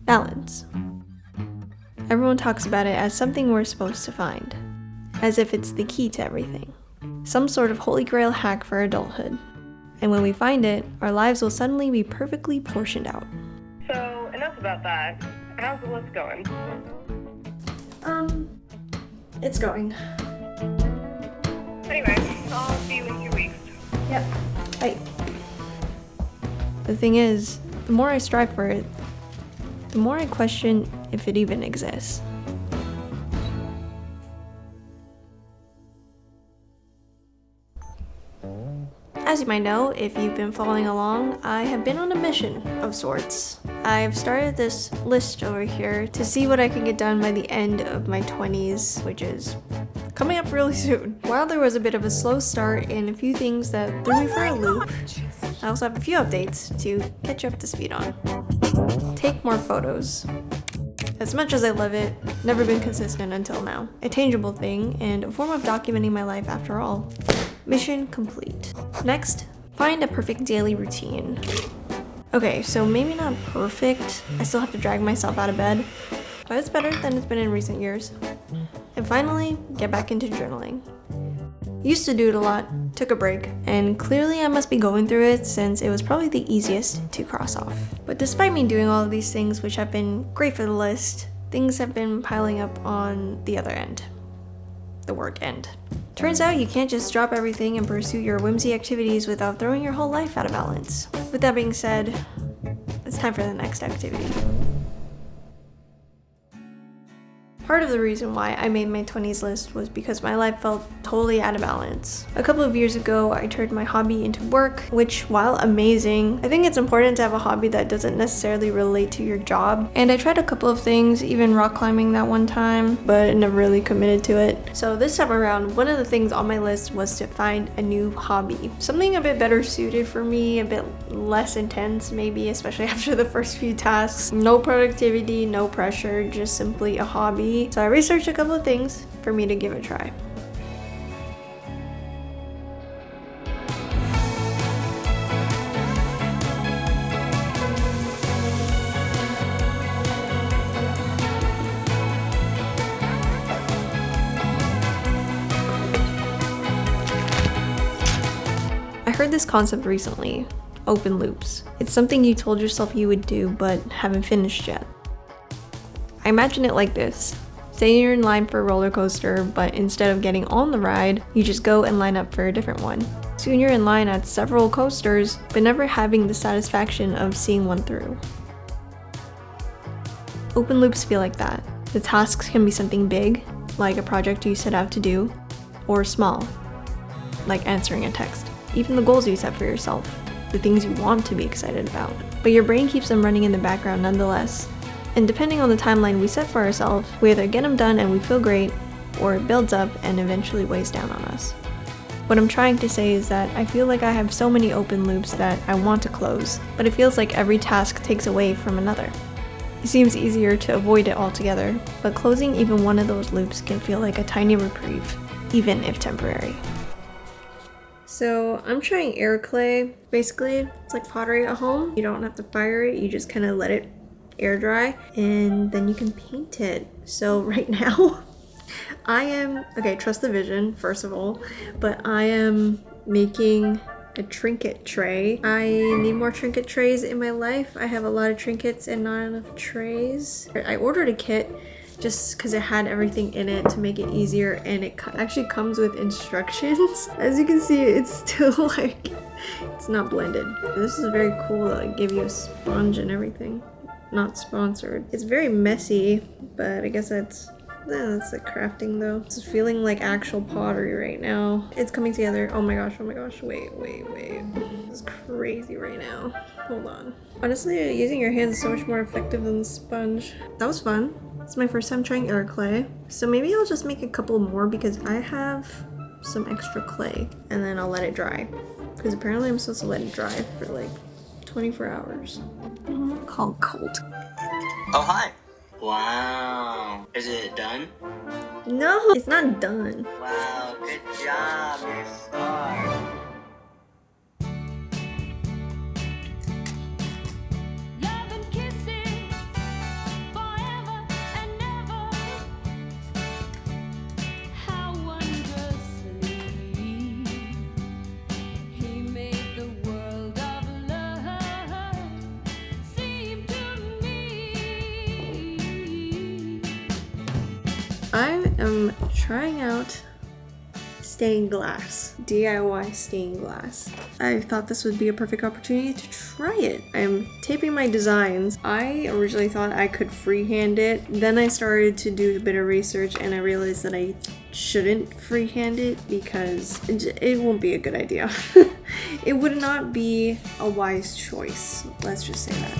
Balance. Everyone talks about it as something we're supposed to find, as if it's the key to everything. Some sort of holy grail hack for adulthood. And when we find it, our lives will suddenly be perfectly portioned out. So, enough about that. How's the list going? It's going. Anyway, I'll see you in 2 weeks. Yep. Bye. The thing is, the more I strive for it, the more I question if it even exists. As you might know, if you've been following along, I have been on a mission of sorts. I've started this list over here to see what I can get done by the end of my 20s, which is coming up really soon. While there was a bit of a slow start and a few things that threw me for a loop, I also have a few updates to catch you up to speed on. Take more photos. As much as I love it, never been consistent until now. A tangible thing and a form of documenting my life after all. Mission complete. Next, find a perfect daily routine. Okay, so maybe not perfect. I still have to drag myself out of bed, but it's better than it's been in recent years. And finally, get back into journaling. Used to do it a lot, took a break, and clearly I must be going through it since it was probably the easiest to cross off. But despite me doing all of these things, which have been great for the list, things have been piling up on the other end. The work end. Turns out you can't just drop everything and pursue your whimsy activities without throwing your whole life out of balance. With that being said, it's time for the next activity. Part of the reason why I made my 20s list was because my life felt totally out of balance. A couple of years ago, I turned my hobby into work, which, while amazing, I think it's important to have a hobby that doesn't necessarily relate to your job. And I tried a couple of things, even rock climbing that one time, but never really committed to it. So this time around, one of the things on my list was to find a new hobby. Something a bit better suited for me, a bit less intense maybe, especially after the first few tasks. No productivity, no pressure, just simply a hobby. So I researched a couple of things for me to give a try. I heard this concept recently, open loops. It's something you told yourself you would do but haven't finished yet. I imagine it like this. Say you're in line for a roller coaster, but instead of getting on the ride, you just go and line up for a different one. Soon you're in line at several coasters, but never having the satisfaction of seeing one through. Open loops feel like that. The tasks can be something big, like a project you set out to do, or small, like answering a text. Even the goals you set for yourself, the things you want to be excited about. But your brain keeps them running in the background nonetheless. And depending on the timeline we set for ourselves, we either get them done and we feel great, or it builds up and eventually weighs down on us. What I'm trying to say is that I feel like I have so many open loops that I want to close, but it feels like every task takes away from another. It seems easier to avoid it altogether, but closing even one of those loops can feel like a tiny reprieve, even if temporary. So I'm trying air clay. Basically, it's like pottery at home. You don't have to fire it, you just kind of let it air dry, and then you can paint it. So right now, trust the vision, first of all, but I am making a trinket tray. I need more trinket trays in my life. I have a lot of trinkets and not enough trays. I ordered a kit just because it had everything in it to make it easier, and it actually comes with instructions. As you can see, it's still like, it's not blended. This is very cool that it give you a sponge and everything. Not sponsored. It's very messy, but I guess that's the crafting though. It's feeling like actual pottery right now. It's coming together. Oh my gosh, wait. This is crazy right now. Hold on. Honestly, using your hands is so much more effective than the sponge. That was fun. It's my first time trying air clay. So maybe I'll just make a couple more because I have some extra clay, and then I'll let it dry. Because apparently I'm supposed to let it dry for like 24 hours. Called Colt. Oh, hi. Wow. Is it done? No, it's not done. Wow, good job. You're a star. I am trying out stained glass, DIY stained glass. I thought this would be a perfect opportunity to try it. I'm taping my designs. I originally thought I could freehand it. Then I started to do a bit of research and I realized that I shouldn't freehand it because it won't be a good idea. It would not be a wise choice. Let's just say that.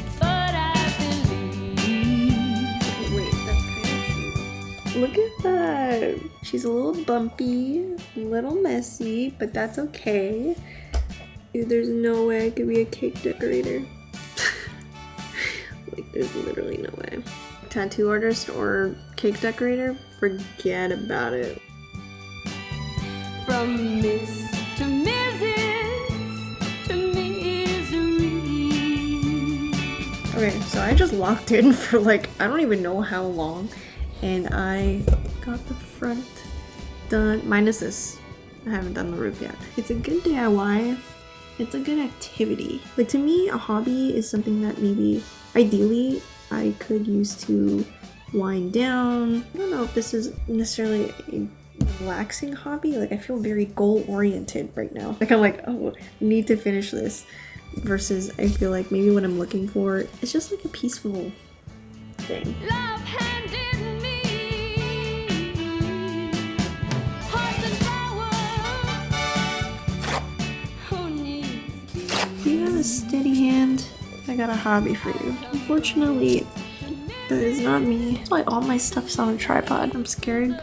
Look at that. She's a little bumpy, a little messy, but that's okay. Dude, there's no way I could be a cake decorator. Like, there's literally no way. Tattoo artist or cake decorator? Forget about it. From Miss to Mrs. to misery. Okay, so I just locked in for like, I don't even know how long. And I got the front done, minus this. I haven't done the roof yet. It's a good DIY. It's a good activity. But to me, a hobby is something that maybe, ideally, I could use to wind down. I don't know if this is necessarily a relaxing hobby. Like, I feel very goal-oriented right now. Like, I'm like, oh, I need to finish this. Versus, I feel like maybe what I'm looking for is just like a peaceful thing. Love handed me hearts and flowers. Who needs these? Do you have a steady hand? I got a hobby for you. Unfortunately, that is not me. That's why all my stuff's on a tripod. I'm scared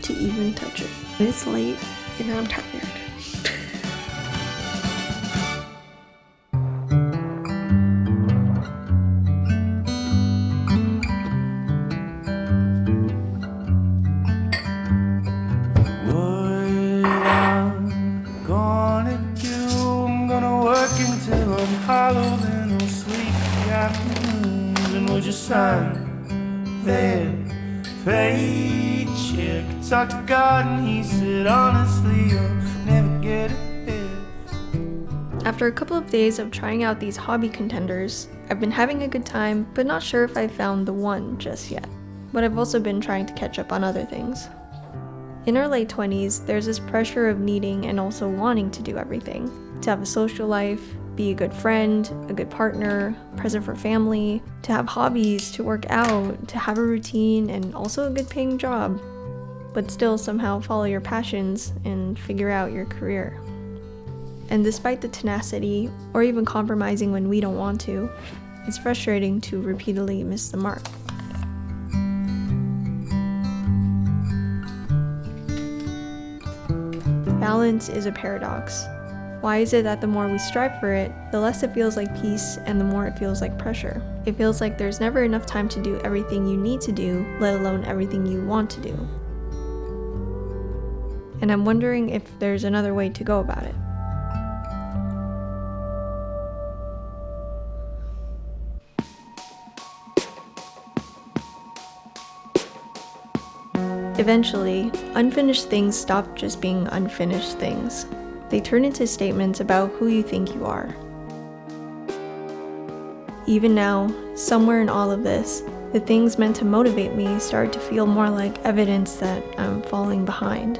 to even touch it. It's late and I'm tired. Talk to God and he said honestly you'll never get ahead. After a couple of days of trying out these hobby contenders, I've been having a good time, but not sure if I've found the one just yet. But I've also been trying to catch up on other things. In our late 20s, there's this pressure of needing and also wanting to do everything. To have a social life, be a good friend, a good partner, present for family, to have hobbies, to work out, to have a routine, and also a good paying job. But still somehow follow your passions and figure out your career. And despite the tenacity, or even compromising when we don't want to, it's frustrating to repeatedly miss the mark. Balance is a paradox. Why is it that the more we strive for it, the less it feels like peace and the more it feels like pressure? It feels like there's never enough time to do everything you need to do, let alone everything you want to do. And I'm wondering if there's another way to go about it. Eventually, unfinished things stop just being unfinished things. They turn into statements about who you think you are. Even now, somewhere in all of this, the things meant to motivate me start to feel more like evidence that I'm falling behind.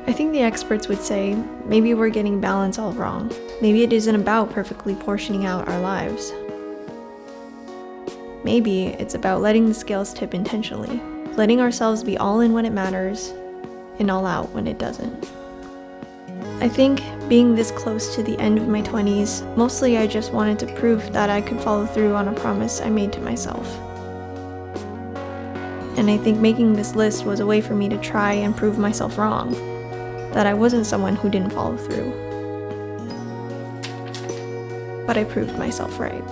I think the experts would say, maybe we're getting balance all wrong. Maybe it isn't about perfectly portioning out our lives. Maybe it's about letting the scales tip intentionally, letting ourselves be all in when it matters, and all out when it doesn't. I think being this close to the end of my 20s, mostly I just wanted to prove that I could follow through on a promise I made to myself. And I think making this list was a way for me to try and prove myself wrong, that I wasn't someone who didn't follow through. But I proved myself right.